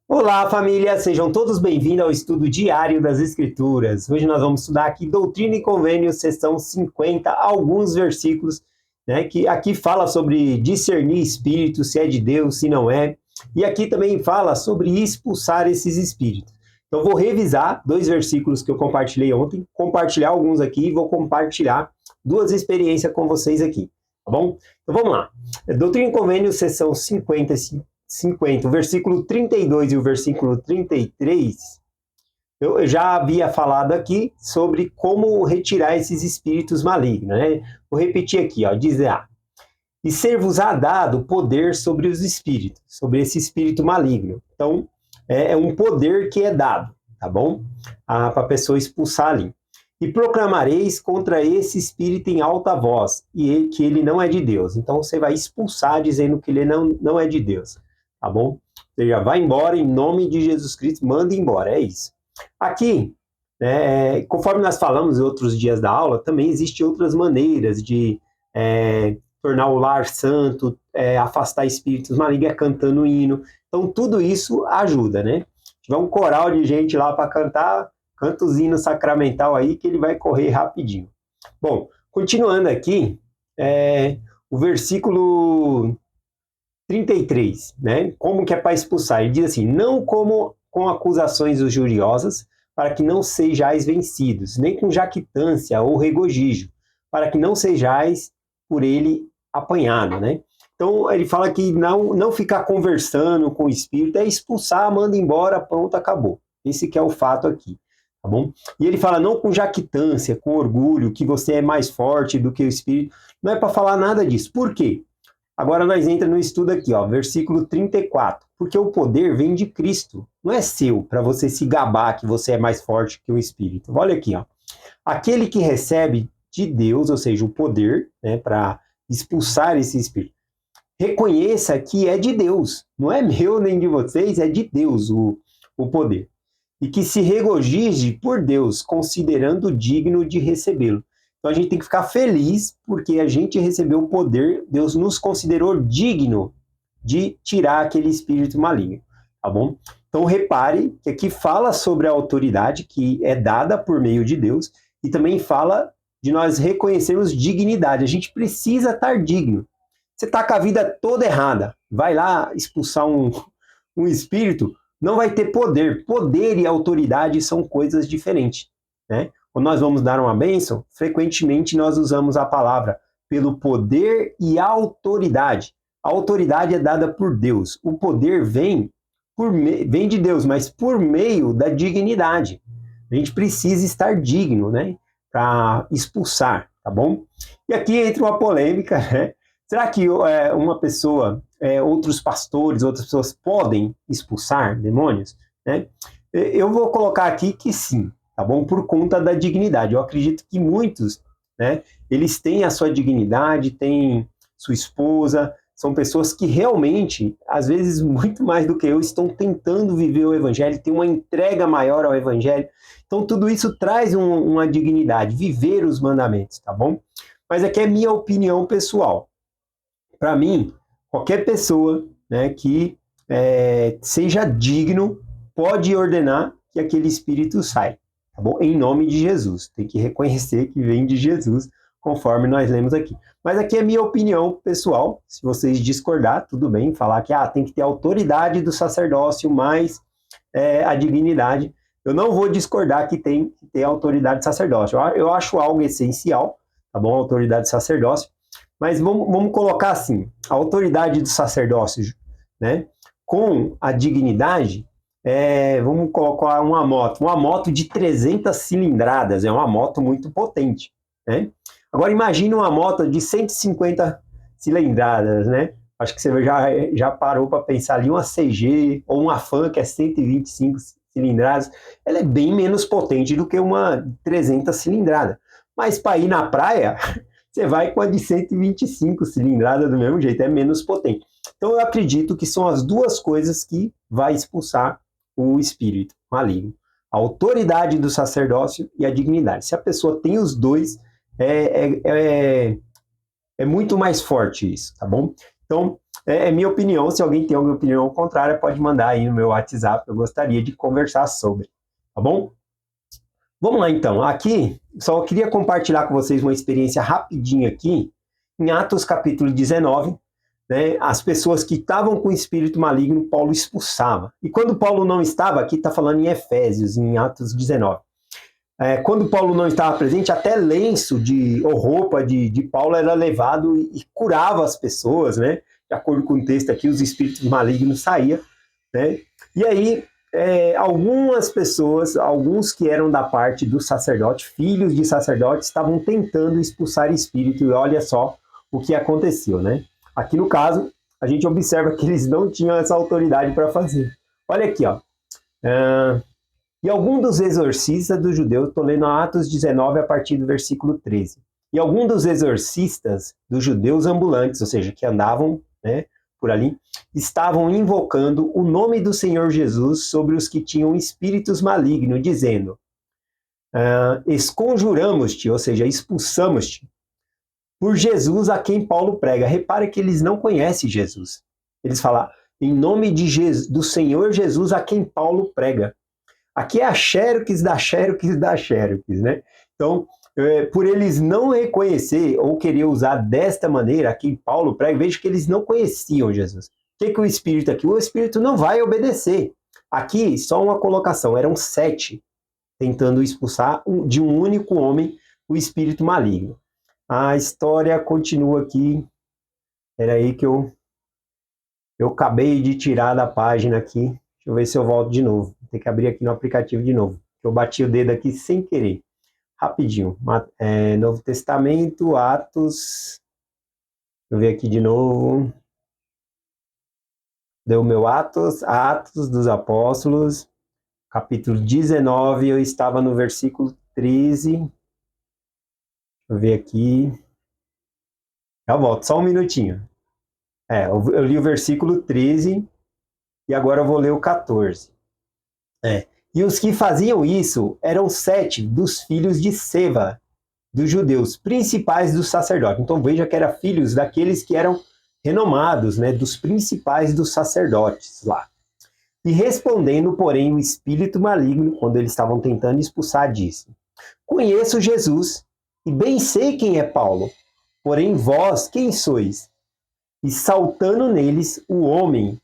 Olá, família! Sejam todos bem-vindos ao estudo diário das Escrituras. Hoje nós vamos estudar aqui Doutrina e Convênios, seção 50, alguns versículos, né, que aqui fala sobre discernir espírito, se é de Deus, se não é. E aqui também fala sobre expulsar esses espíritos. Então, vou revisar dois versículos que eu compartilhei ontem, compartilhar alguns aqui e vou compartilhar duas experiências com vocês aqui, tá bom? Então, vamos lá. Doutrina e Convênios, seção 50, o versículo 32 e o versículo 33, eu já havia falado aqui sobre como retirar esses espíritos malignos, né? Vou repetir aqui, ó, diz e ser-vos-á dado poder sobre os espíritos, sobre esse espírito maligno. Então, é um poder que é dado, tá bom? Para a pessoa expulsar ali. E proclamareis contra esse espírito em alta voz, e que ele não é de Deus. Então, você vai expulsar dizendo que ele não é de Deus, tá bom? Você já vai embora em nome de Jesus Cristo, manda embora, é isso. Aqui, conforme nós falamos em outros dias da aula, também existem outras maneiras de tornar o lar santo, afastar espíritos malignos, cantando hino. Então, tudo isso ajuda, né? Se tiver um coral de gente lá para cantar, canta os hinos sacramental aí, que ele vai correr rapidinho. Bom, continuando aqui, o versículo 33, né? Como que é para expulsar? Ele diz assim, não como com acusações injuriosas, para que não sejais vencidos, nem com jactância ou regozijo, para que não sejais por ele apanhado, né? Então, ele fala que não ficar conversando com o espírito, é expulsar, manda embora, pronto, acabou. Esse que é o fato aqui, tá bom? E ele fala, não com jactância, com orgulho, que você é mais forte do que o espírito. Não é para falar nada disso. Por quê? Agora nós entramos no estudo aqui, ó, versículo 34. Porque o poder vem de Cristo, não é seu, para você se gabar que você é mais forte que o espírito. Olha aqui, ó. Aquele que recebe de Deus, ou seja, o poder, né, para expulsar esse espírito, reconheça que é de Deus, não é meu nem de vocês, é de Deus o poder. E que se regozije por Deus, considerando digno de recebê-lo. Então a gente tem que ficar feliz porque a gente recebeu o poder, Deus nos considerou digno de tirar aquele espírito maligno, tá bom? Então repare que aqui fala sobre a autoridade que é dada por meio de Deus e também fala de nós reconhecermos dignidade. A gente precisa estar digno. Você está com a vida toda errada, vai lá expulsar um espírito, não vai ter poder. Poder e autoridade são coisas diferentes, né? Quando nós vamos dar uma bênção, frequentemente nós usamos a palavra pelo poder e autoridade. A autoridade é dada por Deus. O poder vem de Deus, mas por meio da dignidade. A gente precisa estar digno, né? Para expulsar, tá bom? E aqui entra uma polêmica, né? Será que uma pessoa, outros pastores, outras pessoas podem expulsar demônios? Né? Eu vou colocar aqui que sim, tá bom? Por conta da dignidade. Eu acredito que muitos, né, eles têm a sua dignidade, têm sua esposa, são pessoas que realmente, às vezes muito mais do que eu, estão tentando viver o evangelho, têm uma entrega maior ao evangelho. Então tudo isso traz uma dignidade, viver os mandamentos, tá bom? Mas aqui é minha opinião pessoal. Para mim, qualquer pessoa, né, que seja digno pode ordenar que aquele espírito saia, tá bom? Em nome de Jesus. Tem que reconhecer que vem de Jesus, conforme nós lemos aqui. Mas aqui é minha opinião pessoal. Se vocês discordar, tudo bem. Falar que tem que ter autoridade do sacerdócio mais a dignidade. Eu não vou discordar que tem que ter autoridade do sacerdócio. Eu acho algo essencial, tá bom? A autoridade do sacerdócio. Mas vamos colocar assim, a autoridade do sacerdócio, né, com a dignidade, vamos colocar uma moto de 300 cilindradas, é uma moto muito potente, né? Agora imagine uma moto de 150 cilindradas, né? Acho que você já parou para pensar ali, uma CG ou uma Fan que é 125 cilindradas, ela é bem menos potente do que uma 300 cilindrada. Mas para ir na praia, você vai com a de 125 cilindrada do mesmo jeito, é menos potente. Então eu acredito que são as duas coisas que vai expulsar o espírito maligno. A autoridade do sacerdócio e a dignidade. Se a pessoa tem os dois, é muito mais forte isso, tá bom? Então, é minha opinião. Se alguém tem alguma opinião contrária, pode mandar aí no meu WhatsApp. Eu gostaria de conversar sobre, tá bom? Vamos lá, então. Aqui, só queria compartilhar com vocês uma experiência rapidinha aqui. Em Atos capítulo 19, né, as pessoas que estavam com espírito maligno, Paulo expulsava. E quando Paulo não estava, aqui está falando em Efésios, em Atos 19. Quando Paulo não estava presente, até lenço ou roupa de Paulo era levado e curava as pessoas, né? De acordo com o texto aqui, os espíritos malignos saíam, né? E aí, algumas pessoas, alguns que eram da parte do sacerdote, filhos de sacerdotes, estavam tentando expulsar espírito, e olha só o que aconteceu, né? Aqui no caso, a gente observa que eles não tinham essa autoridade para fazer. Olha aqui, ó. E algum dos exorcistas dos judeus, estou lendo Atos 19 a partir do versículo 13. E algum dos exorcistas dos judeus ambulantes, ou seja, que andavam, né, por ali, estavam invocando o nome do Senhor Jesus sobre os que tinham espíritos malignos, dizendo: esconjuramos-te, ou seja, expulsamos-te, por Jesus a quem Paulo prega. Repare que eles não conhecem Jesus. Eles falam, em nome do Senhor Jesus a quem Paulo prega. Aqui é a Xerox da Xerox da Xerox, né? Então, por eles não reconhecer ou querer usar desta maneira, aqui Paulo prega, veja que eles não conheciam Jesus. O que o Espírito aqui? O Espírito não vai obedecer. Aqui, só uma colocação, eram 7 tentando expulsar de um único homem o espírito maligno. A história continua aqui. Era aí que eu acabei de tirar da página aqui. Deixa eu ver se eu volto de novo. Tem que abrir aqui no aplicativo de novo. Eu bati o dedo aqui sem querer. Rapidinho. Novo Testamento, Atos. Deixa eu ver aqui de novo. Deu meu Atos dos Apóstolos, capítulo 19. Eu estava no versículo 13. Deixa eu ver aqui. Já volto, só um minutinho. Eu li o versículo 13 e agora eu vou ler o 14. E os que faziam isso eram 7 dos filhos de Seva, dos judeus, principais dos sacerdotes. Então veja que eram filhos daqueles que eram renomados, né, dos principais dos sacerdotes lá. E respondendo, porém, o espírito maligno, quando eles estavam tentando expulsar, disse: conheço Jesus e bem sei quem é Paulo, porém vós quem sois? E saltando neles o homem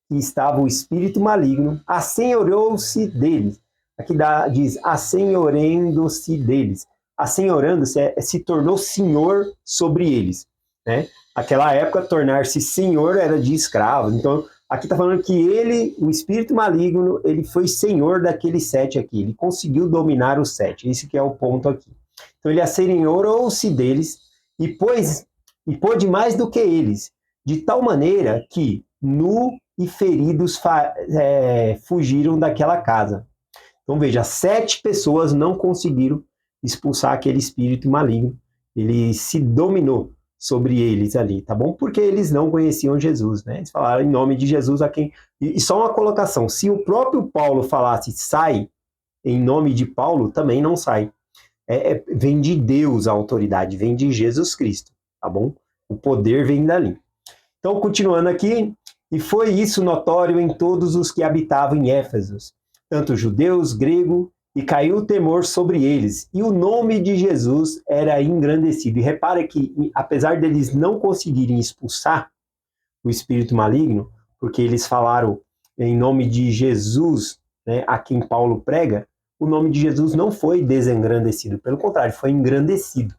que estava o espírito maligno, assenhorou-se deles. Aqui diz, assenhorando-se deles. Assenhorando-se se tornou senhor sobre eles. Né? Naquela época, tornar-se senhor era de escravo. Então, aqui está falando que ele, o espírito maligno, ele foi senhor daqueles 7 aqui. Ele conseguiu dominar os 7. Esse que é o ponto aqui. Então, ele assenhorou-se deles e pôde mais do que eles, de tal maneira que nu e feridos fugiram daquela casa. Então veja, 7 pessoas não conseguiram expulsar aquele espírito maligno. Ele se dominou sobre eles ali, tá bom? Porque eles não conheciam Jesus, né? Eles falaram em nome de Jesus a quem... E só uma colocação, se o próprio Paulo falasse sai em nome de Paulo, também não sai. Vem de Deus a autoridade, vem de Jesus Cristo, tá bom? O poder vem dali. Então, continuando aqui, e foi isso notório em todos os que habitavam em Éfeso, tanto judeus, grego, e caiu o temor sobre eles, e o nome de Jesus era engrandecido. E repara que, apesar deles não conseguirem expulsar o espírito maligno, porque eles falaram em nome de Jesus, né, a quem Paulo prega, o nome de Jesus não foi desengrandecido, pelo contrário, foi engrandecido,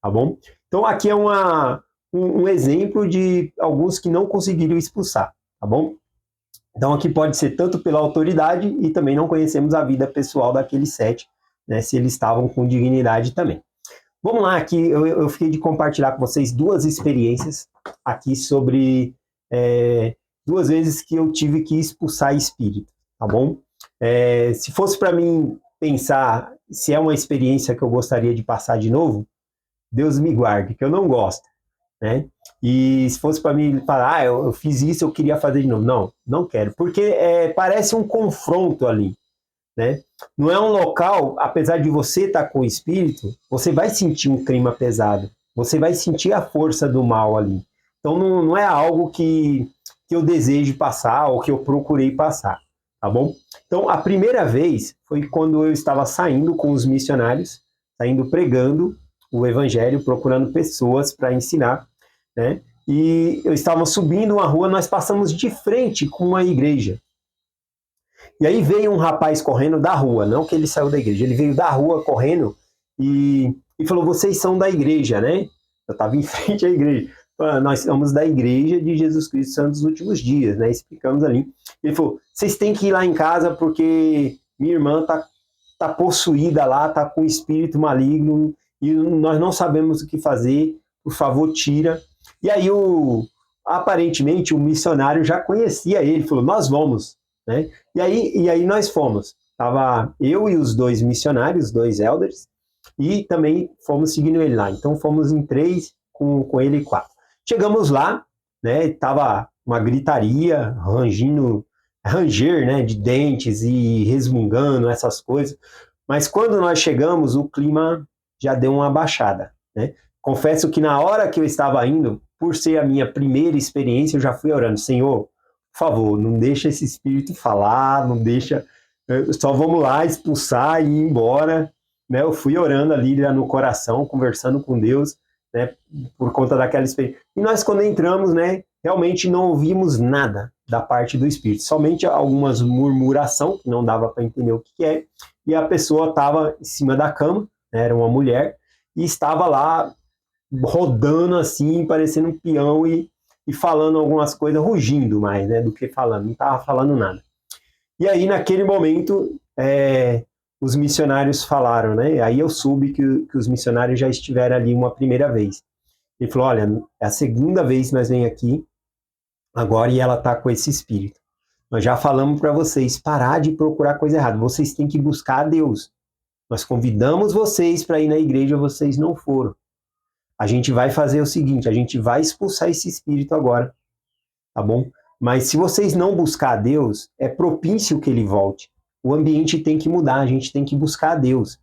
tá bom? Então, aqui é um exemplo de alguns que não conseguiram expulsar, tá bom? Então aqui pode ser tanto pela autoridade e também não conhecemos a vida pessoal daqueles 7, né, se eles estavam com dignidade também. Vamos lá, aqui eu fiquei de compartilhar com vocês 2 experiências aqui sobre 2 vezes que eu tive que expulsar espírito, tá bom? Se fosse para mim pensar se é uma experiência que eu gostaria de passar de novo, Deus me guarde, que eu não gosto. Né? E se fosse para mim falar, eu fiz isso, eu queria fazer de novo. Não quero, porque parece um confronto ali, né? Não é um local, apesar de você estar com o espírito, você vai sentir um clima pesado, você vai sentir a força do mal ali. Então não é algo que eu deseje passar ou que eu procurei passar, tá bom? Então a primeira vez foi quando eu estava saindo com os missionários, saindo pregando o evangelho, procurando pessoas para ensinar, né? E eu estava subindo uma rua, nós passamos de frente com uma igreja. E aí veio um rapaz correndo da rua, não que ele saiu da igreja, ele veio da rua correndo e falou: vocês são da igreja, né? Eu estava em frente à igreja. Nós somos da igreja de Jesus Cristo Santo dos Últimos Dias, né? Explicamos ali. Ele falou: vocês têm que ir lá em casa porque minha irmã tá possuída lá, tá com espírito maligno e nós não sabemos o que fazer. Por favor, tira. E aí aparentemente o missionário já conhecia ele, falou: nós vamos, né? E aí nós fomos. Tava eu e os 2 missionários, 2 elders, e também fomos seguindo ele lá. Então fomos em 3, com ele 4. Chegamos lá, né? Tava uma gritaria, ranger, né? De dentes e resmungando, essas coisas. Mas quando nós chegamos, o clima já deu uma baixada, né? Confesso que na hora que eu estava indo, por ser a minha primeira experiência, eu já fui orando: Senhor, por favor, não deixa esse espírito falar, não deixa, só vamos lá expulsar e ir embora, né? Eu fui orando ali no coração, conversando com Deus, né? Por conta daquela experiência. E nós, quando entramos, né? Realmente não ouvimos nada da parte do espírito, somente algumas murmuração, que não dava para entender o que é, e a pessoa estava em cima da cama, né? Era uma mulher, e estava lá rodando assim, parecendo um peão e falando algumas coisas, rugindo mais, né, do que falando, não estava falando nada. E aí, naquele momento, os missionários falaram, né, aí eu soube que os missionários já estiveram ali uma primeira vez. Ele falou: olha, é a segunda vez que nós vem aqui agora e ela está com esse espírito. Nós já falamos para vocês parar de procurar coisa errada, vocês têm que buscar a Deus. Nós convidamos vocês para ir na igreja, vocês não foram. A gente vai fazer o seguinte, a gente vai expulsar esse espírito agora, tá bom? Mas se vocês não buscar a Deus, é propício que ele volte. O ambiente tem que mudar, a gente tem que buscar a Deus.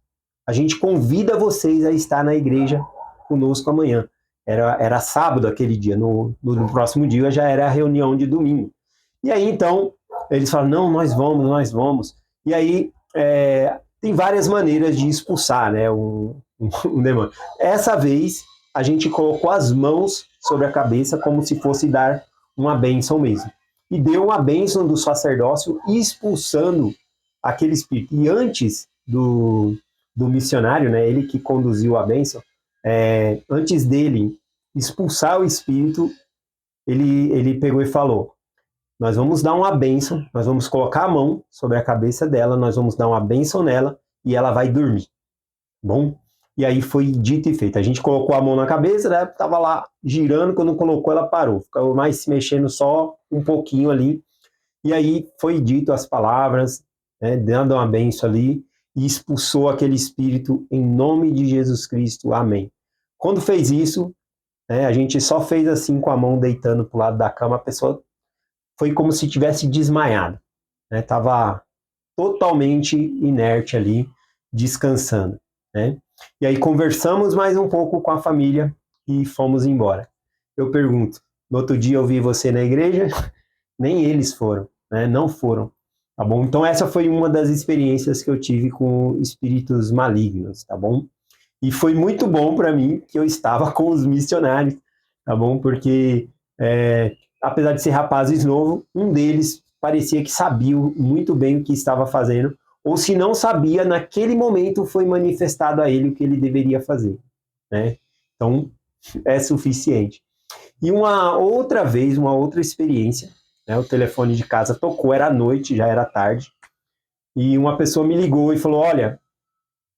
A gente convida vocês a estar na igreja conosco amanhã. Era sábado aquele dia, no próximo dia já era a reunião de domingo. E aí então, eles falam: não, nós vamos. E aí tem várias maneiras de expulsar, né, um demônio. Essa vez a gente colocou as mãos sobre a cabeça como se fosse dar uma bênção mesmo. E deu uma bênção do sacerdócio expulsando aquele espírito. E antes do missionário, né, ele que conduziu a bênção, antes dele expulsar o espírito, ele pegou e falou: nós vamos dar uma bênção, nós vamos colocar a mão sobre a cabeça dela, nós vamos dar uma bênção nela e ela vai dormir. Bom? E aí foi dito e feito. A gente colocou a mão na cabeça, né? Tava lá girando, quando colocou ela parou. Ficou mais se mexendo só um pouquinho ali. E aí foi dito as palavras, né? Dando uma benção ali e expulsou aquele espírito em nome de Jesus Cristo. Amém. Quando fez isso, né, a gente só fez assim com a mão deitando pro lado da cama, a pessoa foi como se tivesse desmaiado, né? Tava totalmente inerte ali, descansando, né? E aí conversamos mais um pouco com a família e fomos embora. Eu pergunto: no outro dia eu vi você na igreja? Nem eles foram, né? Não foram, tá bom? Então essa foi uma das experiências que eu tive com espíritos malignos, tá bom? E foi muito bom para mim que eu estava com os missionários, tá bom? Porque apesar de ser rapazes novos, um deles parecia que sabia muito bem o que estava fazendo, ou se não sabia, naquele momento foi manifestado a ele o que ele deveria fazer, né? Então, é suficiente. E uma outra vez, uma outra experiência, né? O telefone de casa tocou, era noite, já era tarde, e uma pessoa me ligou e falou: olha,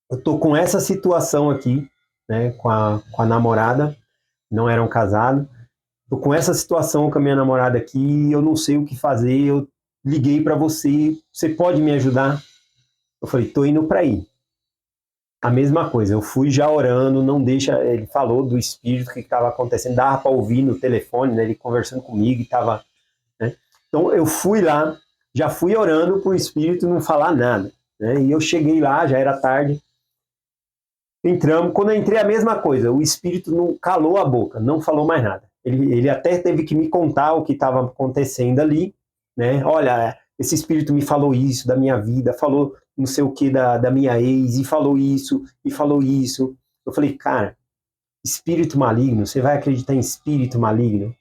eu tô com essa situação aqui, né, com a namorada, não eram casados, tô com essa situação com a minha namorada aqui, eu não sei o que fazer, eu liguei para você, você pode me ajudar? Eu falei: tô indo para aí. A mesma coisa, eu fui já orando, não deixa, ele falou do espírito, que estava acontecendo, dava para ouvir no telefone, né, ele conversando comigo e estava, né? Então eu fui lá, já fui orando para o espírito não falar nada, né? E eu cheguei lá, já era tarde, entramos, quando eu entrei a mesma coisa, o espírito não calou a boca, não falou mais nada. Ele até teve que me contar o que estava acontecendo ali, né? Olha, esse espírito me falou isso da minha vida, falou não sei o que da minha ex, e falou isso, e falou isso. Eu falei, cara, espírito maligno, você vai acreditar em espírito maligno?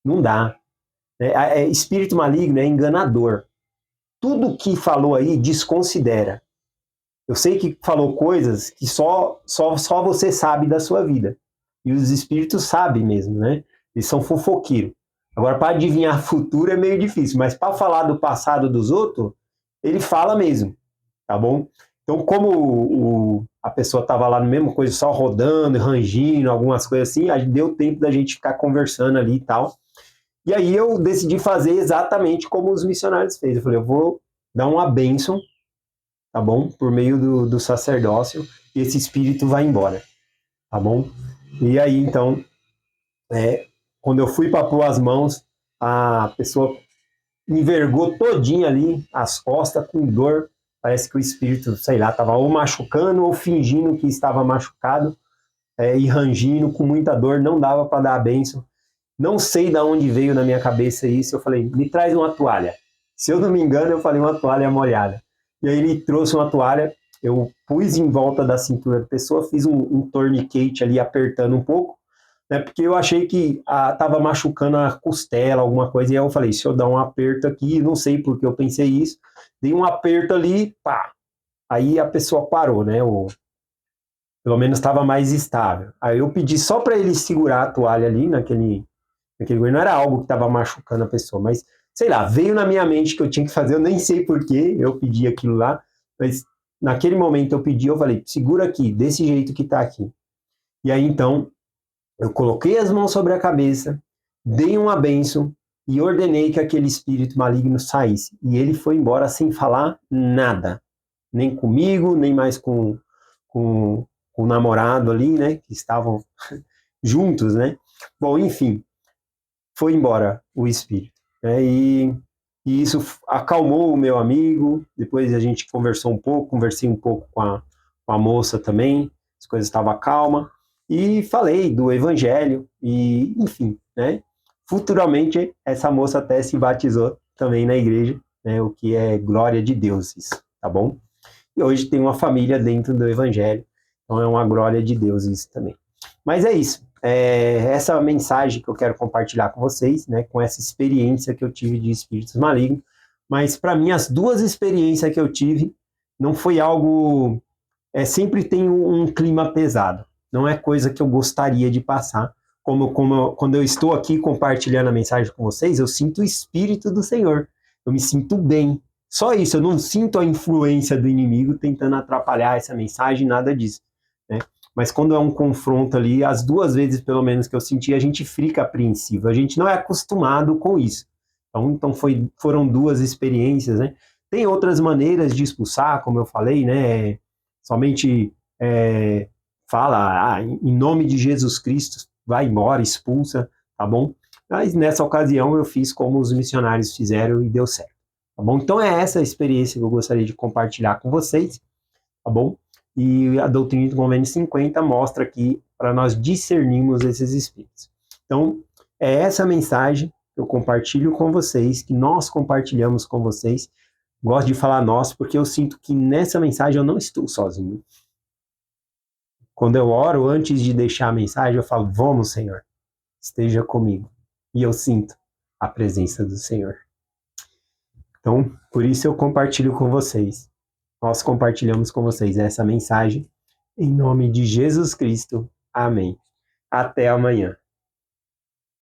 Não dá. Espírito maligno é enganador. Tudo que falou aí, desconsidera. Eu sei que falou coisas que só você sabe da sua vida. E os espíritos sabem mesmo, né? Eles são fofoqueiros. Agora, para adivinhar futuro é meio difícil, mas para falar do passado dos outros, ele fala mesmo, tá bom? Então, como a pessoa estava lá no mesmo coisa, só rodando, rangindo, algumas coisas assim, deu tempo da gente ficar conversando ali e tal. E aí eu decidi fazer exatamente como os missionários fez. Eu falei, eu vou dar uma bênção, tá bom? Por meio do sacerdócio, e esse espírito vai embora, tá bom? E aí, então, quando eu fui para pôr as mãos, a pessoa envergou todinha ali, as costas, com dor. Parece que o espírito, sei lá, estava ou machucando ou fingindo que estava machucado, e rangindo com muita dor, não dava para dar a bênção. Não sei de onde veio na minha cabeça isso. Eu falei, me traz uma toalha. Se eu não me engano, eu falei uma toalha molhada. E aí ele trouxe uma toalha, eu pus em volta da cintura da pessoa, fiz um tourniquet ali apertando um pouco, né, porque eu achei que estava machucando a costela, alguma coisa, e aí eu falei, se eu dar um aperto aqui, não sei porque eu pensei isso, dei um aperto ali, pá, aí a pessoa parou, né, pelo menos estava mais estável. Aí eu pedi só para ele segurar a toalha ali naquele não era algo que estava machucando a pessoa, mas, sei lá, veio na minha mente que eu tinha que fazer, eu nem sei porquê eu pedi aquilo lá, mas naquele momento eu pedi, eu falei, segura aqui, desse jeito que tá aqui. E aí, então, eu coloquei as mãos sobre a cabeça, dei uma bênção e ordenei que aquele espírito maligno saísse. E ele foi embora sem falar nada, nem comigo, nem mais com o namorado ali, né, que estavam juntos, né. Bom, enfim, foi embora o espírito, né? E isso acalmou o meu amigo. Depois a gente conversou um pouco, conversei um pouco com a moça também, as coisas estavam calmas, e falei do evangelho, e enfim, né? Futuramente essa moça até se batizou também na igreja, né? O que é glória de Deus, isso, tá bom? E hoje tem uma família dentro do evangelho, então é uma glória de Deus isso também. Mas é isso. Essa mensagem que eu quero compartilhar com vocês, né, com essa experiência que eu tive de espíritos malignos, mas para mim as duas experiências que eu tive não foi algo, sempre tem um clima pesado, não é coisa que eu gostaria de passar, quando eu estou aqui compartilhando a mensagem com vocês, eu sinto o Espírito do Senhor, eu me sinto bem, só isso, eu não sinto a influência do inimigo tentando atrapalhar essa mensagem, nada disso, né? Mas quando é um confronto ali, as duas vezes pelo menos que eu senti, a gente fica apreensivo, a gente não é acostumado com isso. Então foram duas experiências, né? Tem outras maneiras de expulsar, como eu falei, né? Somente fala, em nome de Jesus Cristo, vai embora, expulsa, tá bom? Mas nessa ocasião eu fiz como os missionários fizeram e deu certo, tá bom? Então é essa a experiência que eu gostaria de compartilhar com vocês, tá bom? E a doutrina do convênio 50 mostra aqui para nós discernirmos esses espíritos. Então, é essa mensagem que eu compartilho com vocês, que nós compartilhamos com vocês. Gosto de falar nós, porque eu sinto que nessa mensagem eu não estou sozinho. Quando eu oro, antes de deixar a mensagem, eu falo, vamos, Senhor, esteja comigo. E eu sinto a presença do Senhor. Então, por isso eu compartilho com vocês. Nós compartilhamos com vocês essa mensagem. Em nome de Jesus Cristo. Amém. Até amanhã.